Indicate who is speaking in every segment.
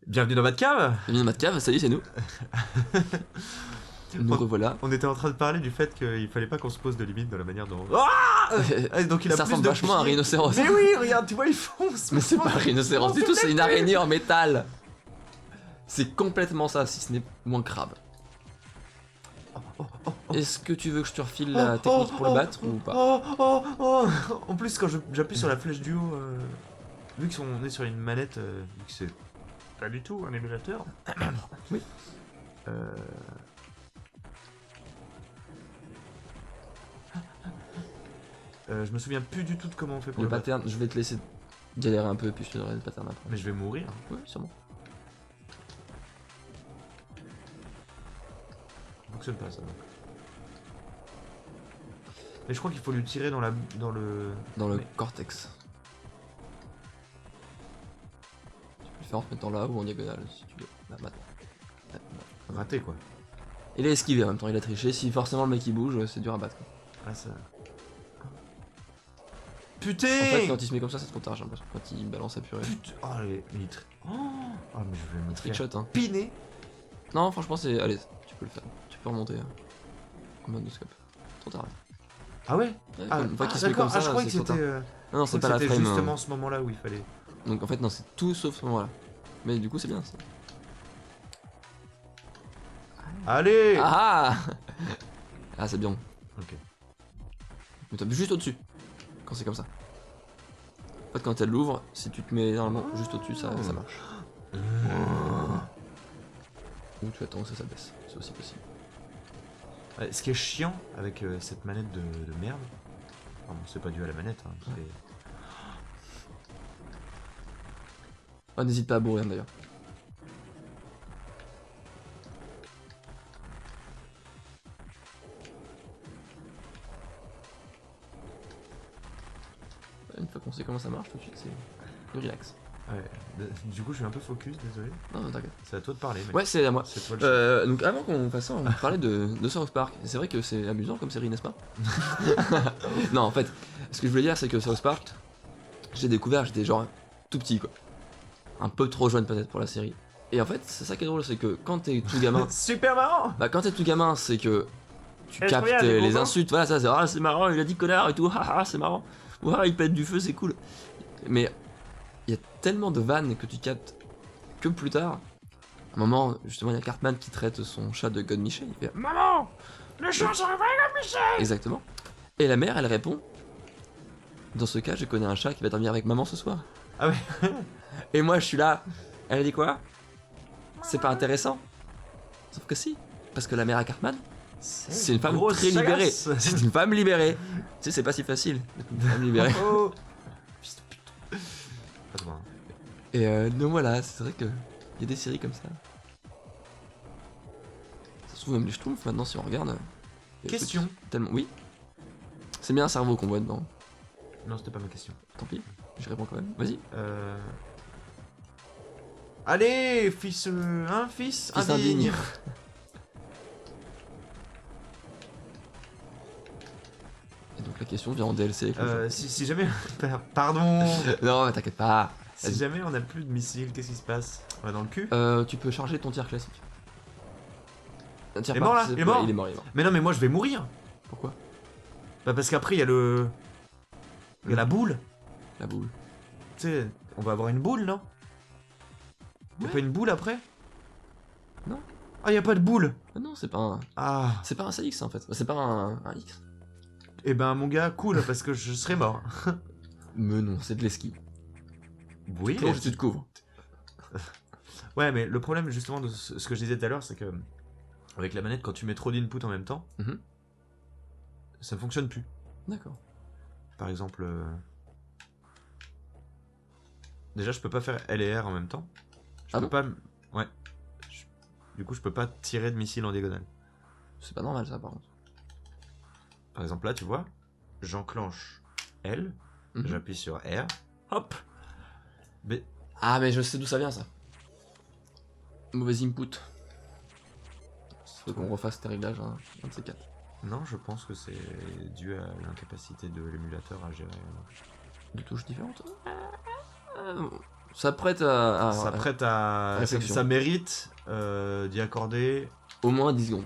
Speaker 1: Bienvenue dans Batcave.
Speaker 2: Bienvenue dans Batcave, salut, c'est nous. Nous revoilà.
Speaker 1: On était en train de parler du fait qu'il fallait pas qu'on se pose de limite dans la manière dont... Ah, donc il a
Speaker 2: Ça
Speaker 1: plus
Speaker 2: ressemble
Speaker 1: de
Speaker 2: vachement à un
Speaker 1: pieds.
Speaker 2: rhinocéros.
Speaker 1: Mais oui, regarde, tu vois, il fonce.
Speaker 2: Mais c'est pas un rhinocéros du tout, c'est une araignée en métal. C'est complètement ça, si ce n'est moins crabe. Est-ce que tu veux que je te refile la technique pour le battre ou pas?
Speaker 1: En plus, quand j'appuie sur la flèche du haut, vu qu'on est sur une manette, vu que c'est pas du tout un émulateur.
Speaker 2: Oui.
Speaker 1: Je me souviens plus du tout de comment on fait pour
Speaker 2: Le
Speaker 1: le battre.
Speaker 2: pattern, je vais te laisser galérer un peu, puis je te donnerai le pattern après.
Speaker 1: Mais je vais mourir.
Speaker 2: Oui, sûrement.
Speaker 1: Ça fonctionne pas ça donc. Mais je crois qu'il faut lui tirer dans le...
Speaker 2: Dans le
Speaker 1: Mais-
Speaker 2: cortex. Tu peux le faire en te mettant là ou en diagonale si tu veux. Là, maintenant.
Speaker 1: Raté quoi.
Speaker 2: Il a esquivé en même temps, il a triché. Si forcément le mec il bouge, c'est dur à battre, quoi.
Speaker 1: Ah ça... Putain.
Speaker 2: En fait, quand il se met comme ça, c'est trop tard, j'ai l'impression. Quand il balance sa purée.
Speaker 1: Putain. Oh, mais il... Oh, mais je vais me
Speaker 2: Trick
Speaker 1: faire
Speaker 2: shot, hein.
Speaker 1: piner.
Speaker 2: Non, franchement, c'est. Allez, tu peux le faire. Tu peux remonter en mode scope. Trop tard.
Speaker 1: Ah ouais.
Speaker 2: Ouais,
Speaker 1: Ah,
Speaker 2: une fois qu'il se met
Speaker 1: d'accord.
Speaker 2: comme ça,
Speaker 1: Je croyais que
Speaker 2: c'est trop tard.
Speaker 1: c'était...
Speaker 2: Non, c'est pas la frame.
Speaker 1: justement ce moment-là où il fallait...
Speaker 2: Donc en fait, non, c'est tout sauf ce moment-là. Mais du coup, c'est bien ça.
Speaker 1: Allez.
Speaker 2: Ah ah Ah, c'est bien.
Speaker 1: Ok.
Speaker 2: Mais t'as juste au-dessus. Quand c'est comme ça. En fait, quand elle l'ouvre, si tu te mets normalement juste au-dessus, ça marche. Ou tu attends que ça baisse. C'est aussi possible.
Speaker 1: Ouais, ce qui est chiant avec cette manette de merde... Enfin, bon, c'est pas dû à la manette, hein, c'est...
Speaker 2: Ah, n'hésite pas à bourrer d'ailleurs. Une fois qu'on sait comment ça marche, tout de suite, c'est plus relax.
Speaker 1: Ouais. Du coup, je suis un peu focus, désolé.
Speaker 2: Non, t'inquiète.
Speaker 1: C'est à toi de parler, mec.
Speaker 2: Ouais, c'est à moi.
Speaker 1: C'est toi le chef.
Speaker 2: Donc avant qu'on fasse ça, on parlait de South Park. C'est vrai que c'est amusant comme série, n'est-ce pas? Non, en fait, ce que je voulais dire, c'est que South Park, j'ai découvert, j'étais genre tout petit, quoi. Un peu trop jeune peut-être pour la série. Et en fait, c'est ça qui est drôle, c'est que quand t'es tout gamin,
Speaker 1: Super marrant.
Speaker 2: bah quand t'es tout gamin, c'est que tu
Speaker 1: Eh,
Speaker 2: captes
Speaker 1: regarde, les
Speaker 2: les
Speaker 1: bonbons.
Speaker 2: insultes, voilà, ça c'est ah c'est marrant, il a dit connard et tout, haha c'est marrant, ouah il pète du feu, c'est cool. Mais il y a tellement de vannes que tu captes que plus tard. À un moment, justement, il y a Cartman qui traite son chat de God Michel, il fait maman, le chat c'est vrai God Michel. Exactement. Et la mère, elle répond, dans ce cas, je connais un chat qui va dormir avec maman ce soir.
Speaker 1: Ah ouais.
Speaker 2: Et moi, je suis là. Elle a dit quoi? C'est pas intéressant. Sauf que si, parce que la mère à Cartman, c'est une femme
Speaker 1: grosse
Speaker 2: très libérée.
Speaker 1: sagace.
Speaker 2: C'est une femme libérée. Tu sais, c'est pas si facile d'être une femme libérée.
Speaker 1: Oh. Fils de pute. Pas de moi.
Speaker 2: Et donc voilà, c'est vrai que il y a des séries comme ça. Ça se trouve même les Schtroumpfs maintenant si on regarde. il y a
Speaker 1: Question.
Speaker 2: Tellement, oui. C'est bien un cerveau qu'on voit dedans.
Speaker 1: Non, c'était pas ma question.
Speaker 2: Tant pis, je réponds quand même. Vas-y.
Speaker 1: Allez, fils... fils
Speaker 2: Fils indigne. Et donc la question vient en DLC. Avec le jeu.
Speaker 1: Si jamais... Pardon.
Speaker 2: Non, mais t'inquiète pas.
Speaker 1: Si jamais on a plus de missiles, qu'est-ce qui se passe? On va dans le cul?
Speaker 2: Tu peux charger ton tir classique. Un tir
Speaker 1: Il est mort, là?
Speaker 2: parti,
Speaker 1: Il est mort?
Speaker 2: il est mort, il est mort.
Speaker 1: Mais non, mais moi je vais mourir.
Speaker 2: Pourquoi?
Speaker 1: Bah parce qu'après il y a le... Il y a la boule.
Speaker 2: La boule.
Speaker 1: Tu sais, on va avoir une boule, non? Y'a
Speaker 2: Ouais.
Speaker 1: pas une boule après?
Speaker 2: Non.
Speaker 1: Ah, y'a pas de boule.
Speaker 2: Ah non, c'est pas un...
Speaker 1: Ah.
Speaker 2: C'est pas un CX en fait. C'est pas un X.
Speaker 1: Eh ben mon gars, cool, parce que je serais mort.
Speaker 2: Mais non, c'est de l'esquive.
Speaker 1: Oui.
Speaker 2: Plonge, tu te couvres.
Speaker 1: Ouais, mais le problème justement de ce que je disais tout à l'heure, c'est que avec la manette, quand tu mets trop d'input en même temps,
Speaker 2: Mhm.
Speaker 1: ça ne fonctionne plus.
Speaker 2: D'accord.
Speaker 1: Par exemple, déjà je peux pas faire L et R en même temps. Je
Speaker 2: Ah
Speaker 1: peux
Speaker 2: bon
Speaker 1: pas. Ouais. Du coup, je peux pas tirer de missile en diagonale.
Speaker 2: C'est pas normal ça par contre.
Speaker 1: Par exemple, là, tu vois, j'enclenche L,
Speaker 2: Mhm.
Speaker 1: j'appuie sur R, hop. Mais
Speaker 2: Ah mais je sais d'où ça vient ça. Mauvais input. Faut qu'on refasse tes réglages, hein, un de ces quatre.
Speaker 1: Non, je pense que c'est dû à l'incapacité de l'émulateur à gérer.
Speaker 2: De touches différentes. Ça prête à
Speaker 1: Ça prête à.
Speaker 2: réflexion.
Speaker 1: Ça mérite d'y accorder.
Speaker 2: au moins 10 secondes.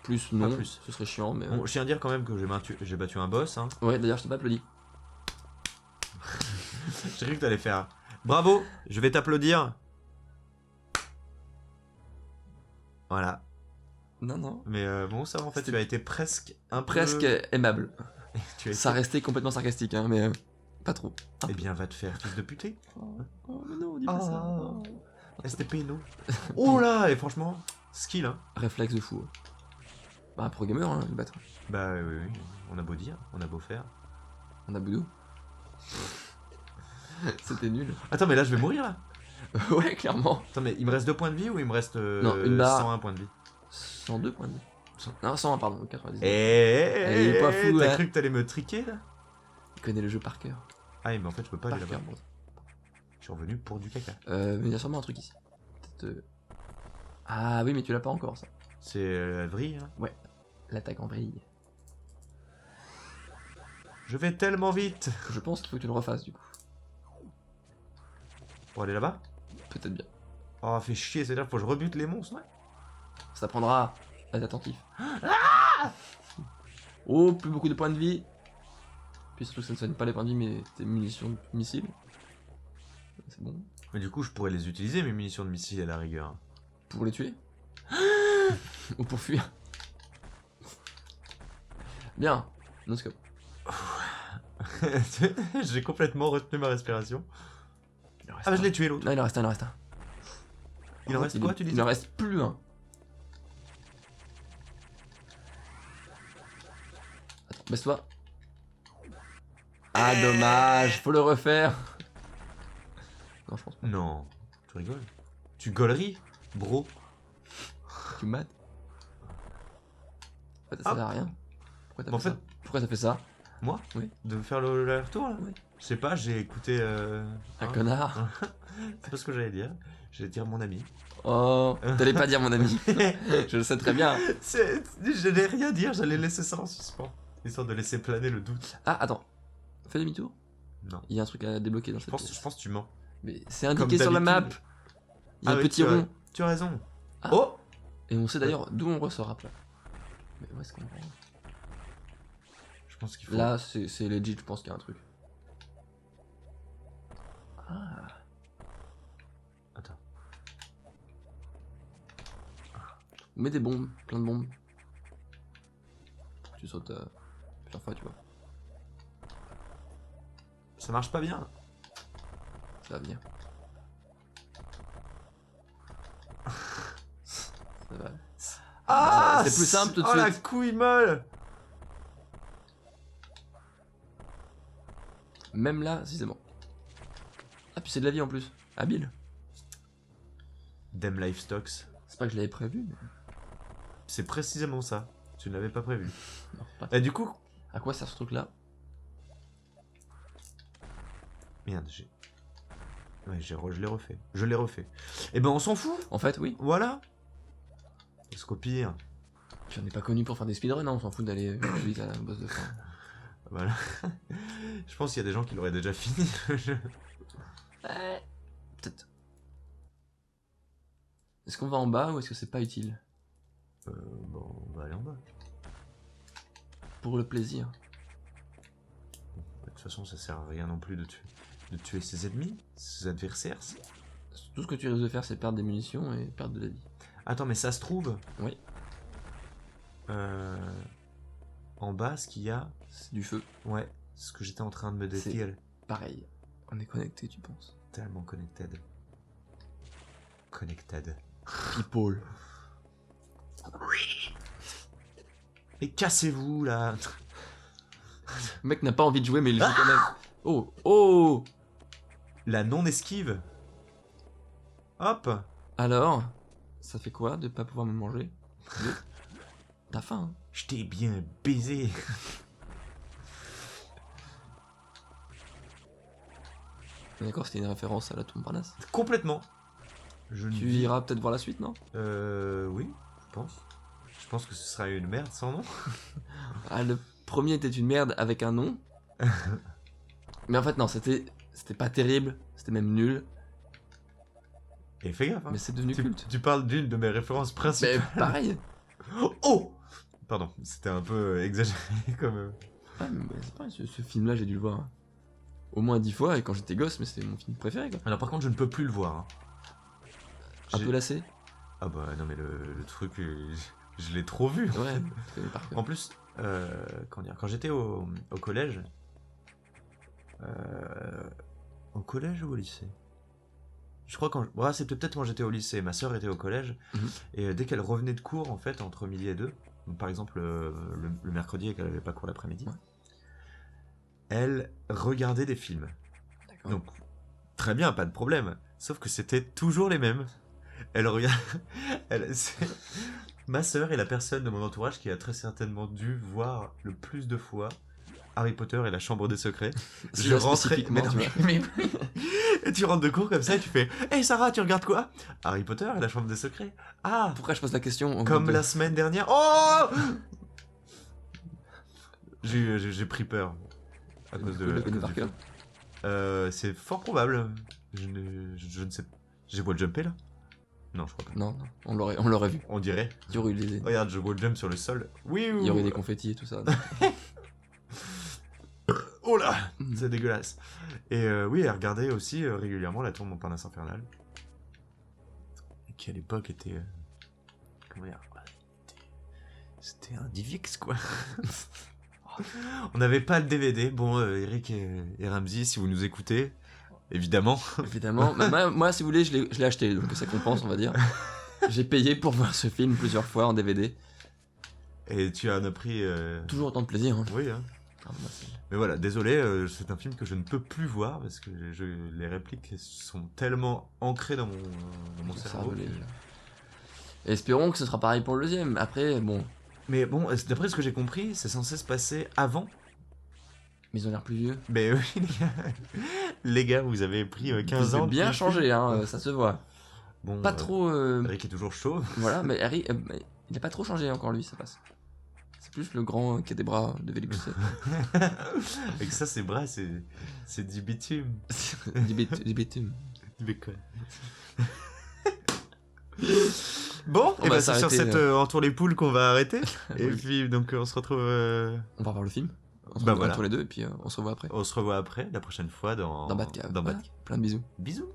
Speaker 2: Plus non,
Speaker 1: plus.
Speaker 2: ce serait chiant, mais...
Speaker 1: Bon, je tiens à dire quand même que j'ai battu un boss. Hein.
Speaker 2: Ouais, d'ailleurs, je t'ai pas applaudi.
Speaker 1: J'ai cru que t'allais faire. Bravo, je vais t'applaudir. Voilà.
Speaker 2: Non, non.
Speaker 1: Mais bon, ça va, en fait,
Speaker 2: C'était
Speaker 1: tu as été presque un peu.
Speaker 2: Presque aimable.
Speaker 1: Tu as été-
Speaker 2: Ça restait complètement sarcastique, hein, mais pas trop.
Speaker 1: Eh bien, va te faire, fils de puté.
Speaker 2: Oh, mais non, dis pas ça.
Speaker 1: Oh. STP, non. Oh là, et franchement, skill, hein.
Speaker 2: Réflexe de fou. Bah, un pro gamer, hein, le battre.
Speaker 1: Bah oui, on a beau dire, on a beau faire.
Speaker 2: On a boudou. C'était nul.
Speaker 1: Attends, mais là, je vais mourir, là.
Speaker 2: Ouais, clairement.
Speaker 1: Attends, mais il me reste 2 points de vie ou il me reste
Speaker 2: Non, une barre.
Speaker 1: 101 points de vie
Speaker 2: 102 points de vie. Non, 101, pardon, 90.
Speaker 1: Eh,
Speaker 2: il est pas fou,
Speaker 1: t'as
Speaker 2: hein.
Speaker 1: cru que t'allais me triquer, là?
Speaker 2: Il connaît le jeu par cœur.
Speaker 1: Ah, mais en fait, je peux pas
Speaker 2: Par
Speaker 1: aller
Speaker 2: cœur,
Speaker 1: là-bas.
Speaker 2: bon.
Speaker 1: Je suis revenu pour du caca.
Speaker 2: Mais il y a sûrement un truc ici. Peut-être. Ah oui, mais tu l'as pas encore, ça.
Speaker 1: C'est la vrille, hein.
Speaker 2: L'attaque en vrille.
Speaker 1: Je vais tellement vite
Speaker 2: Je pense qu'il faut que tu le refasses, du coup.
Speaker 1: pour aller là-bas.
Speaker 2: Peut-être bien.
Speaker 1: Oh, fait chier, c'est-à-dire qu'il faut que je rebute les monstres, ouais.
Speaker 2: Ça prendra à être attentif. Oh, plus beaucoup de points de vie. Puis surtout, ça ne soigne pas les points de vie, mais tes munitions de missiles. C'est bon.
Speaker 1: Mais du coup, je pourrais les utiliser, mes munitions de missiles, à la rigueur.
Speaker 2: Pour les tuer. Ou pour fuir. Bien. No scope.
Speaker 1: J'ai complètement retenu ma respiration.
Speaker 2: Il en reste
Speaker 1: Ah bah
Speaker 2: un.
Speaker 1: je l'ai tué l'autre.
Speaker 2: Non, il en reste un, il en reste un.
Speaker 1: Il en reste quoi, tu dis?
Speaker 2: Il en reste plus un. Attends, baisse-toi. Ah, dommage, faut le refaire. Non, je pense pas.
Speaker 1: Non, tu rigoles. Tu gauleries, bro.
Speaker 2: Tu mates. En fait, ça
Speaker 1: Ah.
Speaker 2: sert à rien. Pourquoi t'as
Speaker 1: Mais en
Speaker 2: fait
Speaker 1: fait-
Speaker 2: ça? Pourquoi t'as fait ça?
Speaker 1: Moi?
Speaker 2: Oui.
Speaker 1: De faire l'aller-retour là?
Speaker 2: Oui.
Speaker 1: Je sais pas, j'ai écouté.
Speaker 2: Un
Speaker 1: hein,
Speaker 2: connard.
Speaker 1: C'est pas ce que j'allais dire. J'allais dire mon ami.
Speaker 2: Oh, t'allais pas dire mon ami. Je le sais très bien.
Speaker 1: Je n'ai rien dire, j'allais laisser ça en suspens. Histoire de laisser planer le doute.
Speaker 2: Ah, attends. Fais demi-tour.
Speaker 1: Non.
Speaker 2: Il y a un truc à débloquer dans cette
Speaker 1: Je pense
Speaker 2: pièce.
Speaker 1: que tu mens.
Speaker 2: Mais c'est indiqué sur la map.
Speaker 1: d'habitude.
Speaker 2: Il y a
Speaker 1: Ah
Speaker 2: un
Speaker 1: oui,
Speaker 2: petit rond.
Speaker 1: Tu as raison.
Speaker 2: Ah.
Speaker 1: Oh!
Speaker 2: Et on sait d'ailleurs d'où on ressort après. Mais où est-ce qu'on va?
Speaker 1: Je pense qu'il faut.
Speaker 2: Là, c'est legit, je pense qu'il y a un truc. Ah.
Speaker 1: Attends.
Speaker 2: Mets des bombes, plein de bombes. Tu sautes plusieurs fois, tu vois.
Speaker 1: Ça marche pas bien.
Speaker 2: Ça va venir. Ça va.
Speaker 1: Ah!
Speaker 2: C'est plus simple tout de
Speaker 1: Oh la
Speaker 2: suite.
Speaker 1: couille molle!
Speaker 2: Même là, si c'est bon. Ah, puis c'est de la vie en plus. Habile.
Speaker 1: Dem Livestocks.
Speaker 2: C'est pas que je l'avais prévu, mais.
Speaker 1: C'est précisément ça. Tu ne l'avais pas prévu.
Speaker 2: Non, pas.
Speaker 1: Et du coup.
Speaker 2: À quoi sert ce truc là?
Speaker 1: Merde, j'ai. Ouais, je l'ai refait. Je l'ai refait. Et ben on s'en fout!
Speaker 2: En fait, oui.
Speaker 1: Voilà! Parce qu'au pire.
Speaker 2: Puis on n'est pas connu pour faire des speedruns, hein, on s'en fout d'aller plus vite à la boss de fin.
Speaker 1: Voilà. Je pense qu'il y a des gens qui l'auraient déjà fini le jeu.
Speaker 2: Peut-être. Est-ce qu'on va en bas ou est-ce que c'est pas utile?
Speaker 1: Bon, on va aller en bas.
Speaker 2: Pour le plaisir.
Speaker 1: De toute façon, ça sert à rien non plus de tuer ses ennemis, ses adversaires.
Speaker 2: Tout ce que tu risques de faire, c'est perdre des munitions et perdre de la vie.
Speaker 1: Attends, mais ça se trouve.
Speaker 2: Oui.
Speaker 1: En bas, ce qu'il y a.
Speaker 2: C'est du feu.
Speaker 1: Ouais, c'est ce que j'étais en train de me
Speaker 2: C'est-
Speaker 1: dire.
Speaker 2: Pareil. On est connecté, tu penses?
Speaker 1: Tellement connected. Connected.
Speaker 2: People.
Speaker 1: Mais cassez-vous là!
Speaker 2: Le mec n'a pas envie de jouer, mais il joue quand même. Oh, oh!
Speaker 1: La non-esquive. Hop!
Speaker 2: Alors, ça fait quoi de pas pouvoir me manger? T'as faim, hein?
Speaker 1: Je t'ai bien baisé.
Speaker 2: D'accord, c'était une référence à la tombe Parnasse.
Speaker 1: Complètement. Je ne
Speaker 2: Tu
Speaker 1: vis-
Speaker 2: iras peut-être voir la suite, non?
Speaker 1: Oui, je pense. pense que ce sera une merde sans nom.
Speaker 2: Ah, le premier était une merde avec un nom. Mais en fait, non, c'était pas terrible, c'était même nul,
Speaker 1: Et fais gaffe, hein.
Speaker 2: mais c'est devenu culte.
Speaker 1: Tu parles d'une de mes références
Speaker 2: Mais
Speaker 1: principales.
Speaker 2: pareil.
Speaker 1: Oh Pardon, c'était un peu exagéré comme...
Speaker 2: Ouais, mais c'est pareil, ce film-là, j'ai dû le voir au moins 10 fois, et quand j'étais gosse, mais c'était mon film préféré, quoi.
Speaker 1: Alors par contre, je ne peux plus le voir. Hein.
Speaker 2: Un
Speaker 1: J'ai-
Speaker 2: peu lassé.
Speaker 1: Ah bah non mais le truc, je l'ai trop vu.
Speaker 2: Ouais, tu connais par cœur.
Speaker 1: En plus, comment dire, quand j'étais au collège... au collège ou au lycée? Je crois quand... Ouais, c'était peut-être quand j'étais au lycée. Ma sœur était au collège.
Speaker 2: Mhm.
Speaker 1: Et dès qu'elle revenait de cours, en fait, entre midi et deux, donc par exemple le mercredi et qu'elle avait pas cours l'après-midi,
Speaker 2: Ouais.
Speaker 1: elle regardait des films.
Speaker 2: D'accord.
Speaker 1: Donc, très bien, pas de problème. Sauf que c'était toujours les mêmes. Elle regarde... Ma sœur est la personne de mon entourage qui a très certainement dû voir le plus de fois Harry Potter et la Chambre des Secrets.
Speaker 2: Celui-là spécifiquement,
Speaker 1: mais non,
Speaker 2: tu vois.
Speaker 1: mais oui. Et tu rentres de cours comme ça et tu fais Hey Sarah, tu regardes quoi? Harry Potter et la Chambre des Secrets. Ah,
Speaker 2: Pourquoi je pose la question au
Speaker 1: comme
Speaker 2: bout de-
Speaker 1: la semaine dernière. Oh J'ai pris peur à
Speaker 2: Du
Speaker 1: cause
Speaker 2: coup,
Speaker 1: de.
Speaker 2: je le
Speaker 1: à
Speaker 2: connais
Speaker 1: cause
Speaker 2: par
Speaker 1: du
Speaker 2: cœur.
Speaker 1: film. C'est fort probable. Je ne sais pas. J'ai wall jumpé là? Non, je crois pas.
Speaker 2: Non, non, on l'aurait vu.
Speaker 1: On dirait.
Speaker 2: Il y aurait eu des,
Speaker 1: Regarde, je wall jump sur le sol. Oui,
Speaker 2: il y aurait eu des confettis et tout ça.
Speaker 1: Oh là,
Speaker 2: Mhm.
Speaker 1: c'est dégueulasse. Et oui, elle regardait aussi régulièrement la tour de Montparnasse infernale. Qui à l'époque était. Comment dire? C'était un Divix quoi. On n'avait pas le DVD. Bon, Eric et Ramsey, si vous nous écoutez, évidemment.
Speaker 2: Évidemment. Mais moi, si vous voulez, je l'ai acheté, donc ça compense, on va dire. J'ai payé pour voir ce film plusieurs fois en DVD.
Speaker 1: Et tu en as pris.
Speaker 2: Toujours autant de plaisir. Hein.
Speaker 1: Oui, hein.
Speaker 2: Ah, moi, c'est-
Speaker 1: Mais voilà, désolé, c'est un film que je ne peux plus voir parce que les répliques sont tellement ancrées dans mon
Speaker 2: ça
Speaker 1: cerveau.
Speaker 2: a volé, déjà. Espérons que ce sera pareil pour le deuxième. Après, bon,
Speaker 1: Mais bon, d'après ce que j'ai compris, c'est censé se passer avant.
Speaker 2: mais ils ont l'air plus vieux.
Speaker 1: Mais oui, les gars, vous avez pris 15
Speaker 2: Vous
Speaker 1: ans.
Speaker 2: avez bien
Speaker 1: depuis le
Speaker 2: changé,
Speaker 1: film.
Speaker 2: hein, ça se voit.
Speaker 1: Bon,
Speaker 2: Pas trop.
Speaker 1: Eric est toujours chaud.
Speaker 2: Voilà, mais Harry, il a pas trop changé encore, lui, ça passe. C'est plus le grand qui a des bras de Vélix.
Speaker 1: Avec ça, ses bras, c'est du bitume.
Speaker 2: Du bitume.
Speaker 1: Du bacon. Bon,
Speaker 2: On
Speaker 1: et
Speaker 2: va
Speaker 1: ben c'est sur
Speaker 2: s'arrêter,
Speaker 1: cette entour les poules qu'on va arrêter. Et
Speaker 2: Oui.
Speaker 1: puis, donc, on se retrouve.
Speaker 2: On va voir le film. On se
Speaker 1: Bah
Speaker 2: retrouve
Speaker 1: voilà.
Speaker 2: entre les deux et puis on se revoit après.
Speaker 1: On se revoit après, la prochaine fois dans
Speaker 2: Dans Batcave.
Speaker 1: Dans
Speaker 2: Voilà.
Speaker 1: Batcave.
Speaker 2: Plein de bisous.
Speaker 1: Bisous.